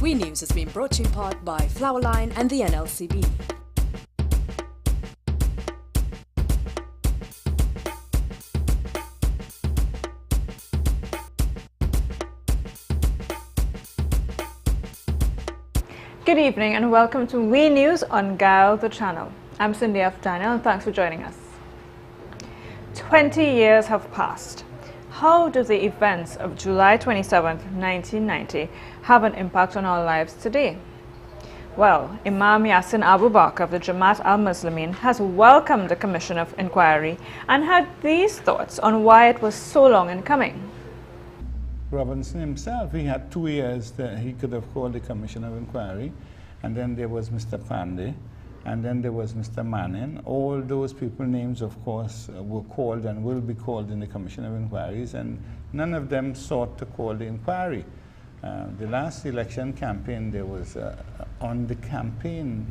We News has been brought to you in part by Flowerline and the NLCB. Good evening and welcome to We News on Guile the Channel. I'm Cindy F. Daniel and thanks for joining us. 20 years have passed. How do the events of July 27, 1990 have an impact on our lives today? Well, Imam Yassin Abu Bakr of the Jamaat al-Muslimin has welcomed the Commission of Inquiry and had these thoughts on why it was so long in coming. Robinson himself, he had 2 years that he could have called the Commission of Inquiry, and then there was Mr. Pandey, and then there was Mr. Manning. All those people names, of course, were called and will be called in the Commission of Inquiries, and none of them sought to call the inquiry. The last election campaign, there was on the campaign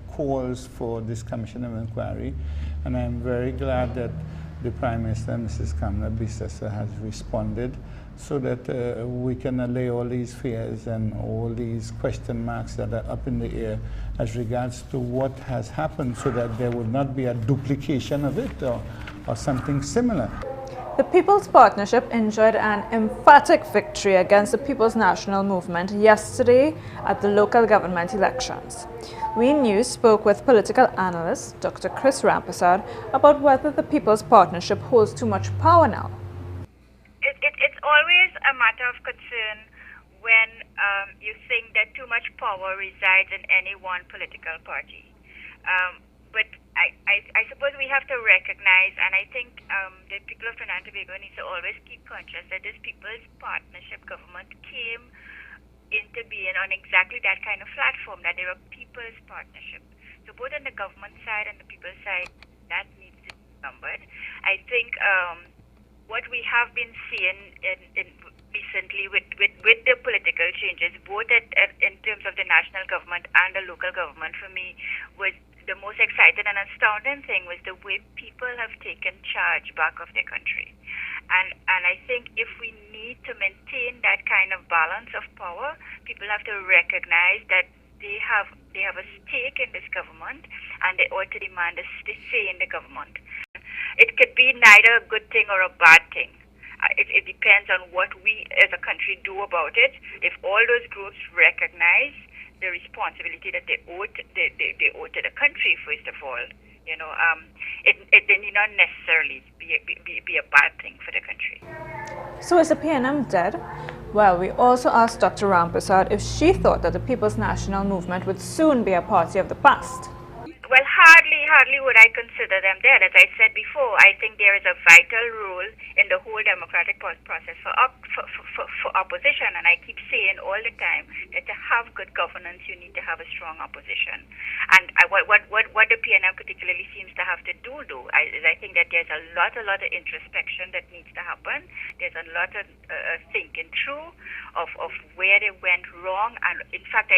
calls for this Commission of Inquiry, and I'm very glad that the Prime Minister, Mrs. Kamala Bissessa, has responded so that we can allay all these fears and all these question marks that are up in the air as regards to what has happened, so that there would not be a duplication of it or something similar. The People's Partnership enjoyed an emphatic victory against the People's National Movement yesterday at the local government elections. We News spoke with political analyst Dr. Chris Rampersad about whether the People's Partnership holds too much power now. It's always a matter of concern when you think that too much power resides in any one political party. But I suppose we have to recognize, and I think the people of Trinidad and Tobago need to always keep conscious that this People's Partnership government came into being on exactly that kind of platform, that they were People's Partnership. So both on the government side and the people's side, that needs to be remembered. I think what we have been seeing in recently with the political changes, both in terms of the national government and the local government, for me, was the most exciting and astounding thing was the way people have taken charge back of their country. And I think if we need to maintain that kind of balance of power, people have to recognize that they have a stake in this government and they ought to demand a say in the government. It could be neither a good thing or a bad thing. It depends on what we as a country do about it. If all those groups recognize the responsibility that they owe to the country, first of all, it need not necessarily be a bad thing for the country. So is the PNM dead? Well, we also asked Dr. Rampersad if she thought that the People's National Movement would soon be a party of the past. Well, hardly would I consider them dead. As I said before, I think there is a vital role in the whole democratic process for opposition, and I keep saying all the time that to have good governance, you need to have a strong opposition. And what the PNM particularly seems to have to do, though, is I think that there's a lot of introspection that needs to happen. There's a lot of thinking through of where they went wrong, and in fact,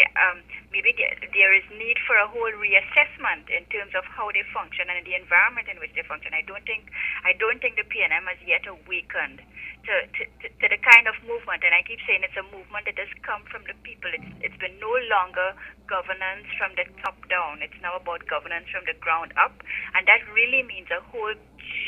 maybe there is need for a whole reassessment in terms of how they function and the environment in which they function. I don't think the PNM has yet awakened to the kind of movement, and I keep saying it's a movement that has come from the people. It's been no longer governance from the top down. It's now about governance from the ground up, and that really means a whole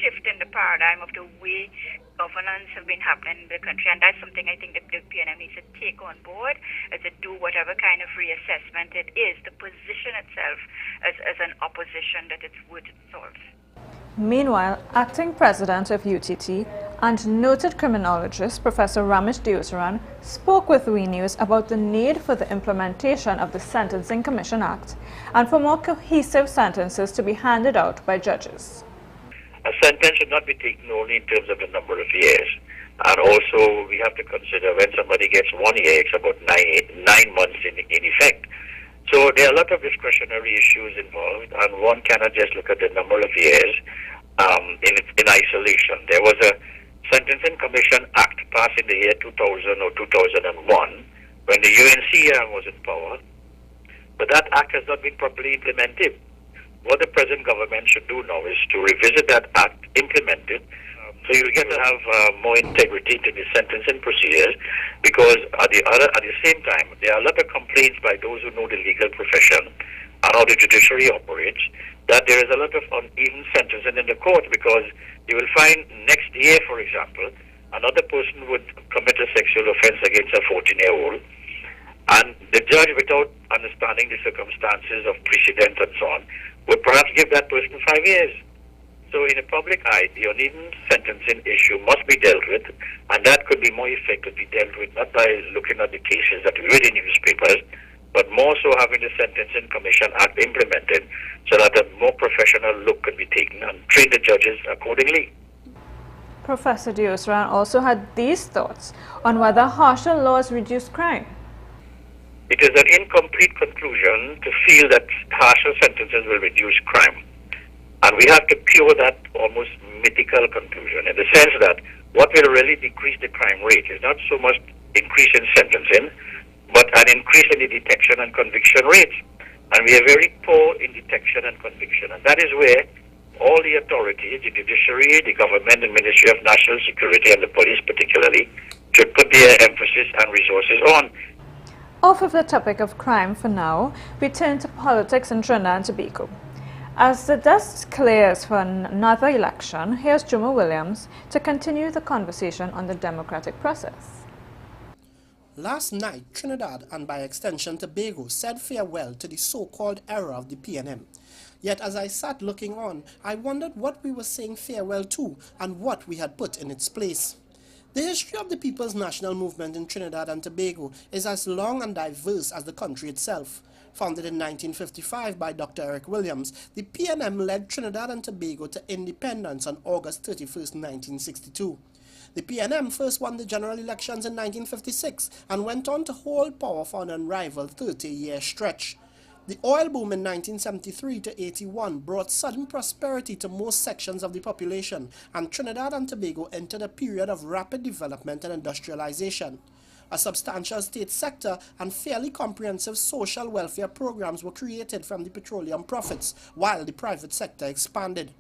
shift in the paradigm of the way governance have been happening in the country, and that's something I think that the PNM needs to take on board, as to do whatever kind of reassessment it is to position itself as an opposition that it's worth its salt. Meanwhile, acting president of UTT and noted criminologist Professor Ramesh Deosaran spoke with We News about the need for the implementation of the Sentencing Commission Act and for more cohesive sentences to be handed out by judges. A sentence should not be taken only in terms of the number of years. And also, we have to consider when somebody gets 1 year, it's about nine months in effect. So there are a lot of discretionary issues involved, and one cannot just look at the number of years in isolation. There was a Sentencing Commission Act passed in the year 2000 or 2001 when the UNC was in power, but that act has not been properly implemented. What the present government should do now is to revisit that act, implement it, So you get to have more integrity to the sentencing procedures, because at the same time, there are a lot of complaints by those who know the legal profession and how the judiciary operates, that there is a lot of uneven sentencing in the court, because you will find next year, for example, another person would commit a sexual offense against a 14-year-old, and the judge, without understanding the circumstances of precedent and so on, would perhaps give that person 5 years. So in the public eye, the uneven sentencing issue must be dealt with, and that could be more effectively dealt with not by looking at the cases that we read in newspapers, but more so having the Sentencing Commission Act implemented so that a more professional look can be taken and train the judges accordingly. Professor Diosran also had these thoughts on whether harsher laws reduce crime. It is an incomplete conclusion to feel that harsher sentences will reduce crime. And we have to pure that almost mythical conclusion, in the sense that what will really decrease the crime rate is not so much increase in sentencing, but an increase in the detection and conviction rates. And we are very poor in detection and conviction. And that is where all the authorities, the judiciary, the government, the Ministry of National Security, and the police particularly, should put their emphasis and resources on. Off of the topic of crime for now, we turn to politics in Trinidad and Tobago. As the dust clears for another election, here's Jomo Williams to continue the conversation on the democratic process. Last night, Trinidad and by extension Tobago said farewell to the so-called era of the PNM. Yet as I sat looking on, I wondered what we were saying farewell to and what we had put in its place. The history of the People's National Movement in Trinidad and Tobago is as long and diverse as the country itself. Founded in 1955 by Dr. Eric Williams, the PNM led Trinidad and Tobago to independence on August 31, 1962. The PNM first won the general elections in 1956 and went on to hold power for an unrivaled 30-year stretch. The oil boom in 1973 to 81 brought sudden prosperity to most sections of the population, and Trinidad and Tobago entered a period of rapid development and industrialization. A substantial state sector and fairly comprehensive social welfare programs were created from the petroleum profits, while the private sector expanded.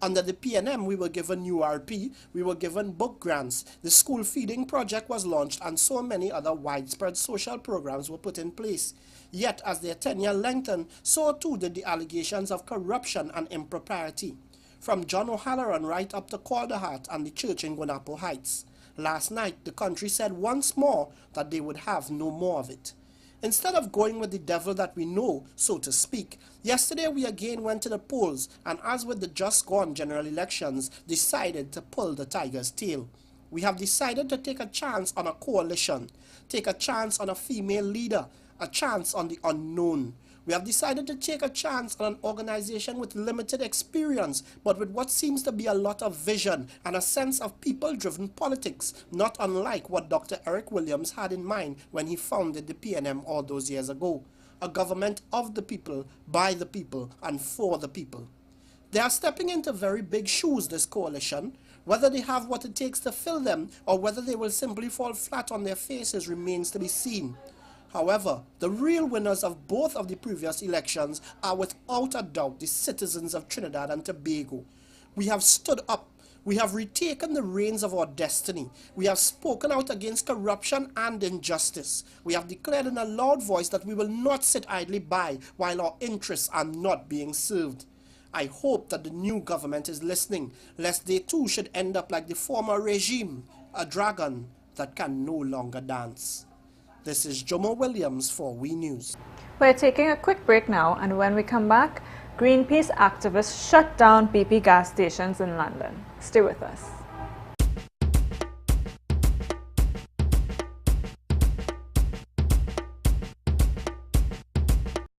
Under the PNM, we were given URP, we were given book grants, the school feeding project was launched, and so many other widespread social programs were put in place. Yet, as their tenure lengthened, so too did the allegations of corruption and impropriety. From John O'Halloran right up to Calderheart and the church in Guanapo Heights. Last night, the country said once more that they would have no more of it. Instead of going with the devil that we know, so to speak, yesterday we again went to the polls and, as with the just gone general elections, decided to pull the tiger's tail. We have decided to take a chance on a coalition, take a chance on a female leader, a chance on the unknown. We have decided to take a chance on an organization with limited experience, but with what seems to be a lot of vision and a sense of people-driven politics, not unlike what Dr. Eric Williams had in mind when he founded the PNM all those years ago. A government of the people, by the people, and for the people. They are stepping into very big shoes, this coalition. Whether they have what it takes to fill them, or whether they will simply fall flat on their faces remains to be seen. However, the real winners of both of the previous elections are without a doubt the citizens of Trinidad and Tobago. We have stood up. We have retaken the reins of our destiny. We have spoken out against corruption and injustice. We have declared in a loud voice that we will not sit idly by while our interests are not being served. I hope that the new government is listening, lest they too should end up like the former regime, a dragon that can no longer dance. This is Jomo Williams for We News. We're taking a quick break now, and when we come back, Greenpeace activists shut down BP gas stations in London. Stay with us.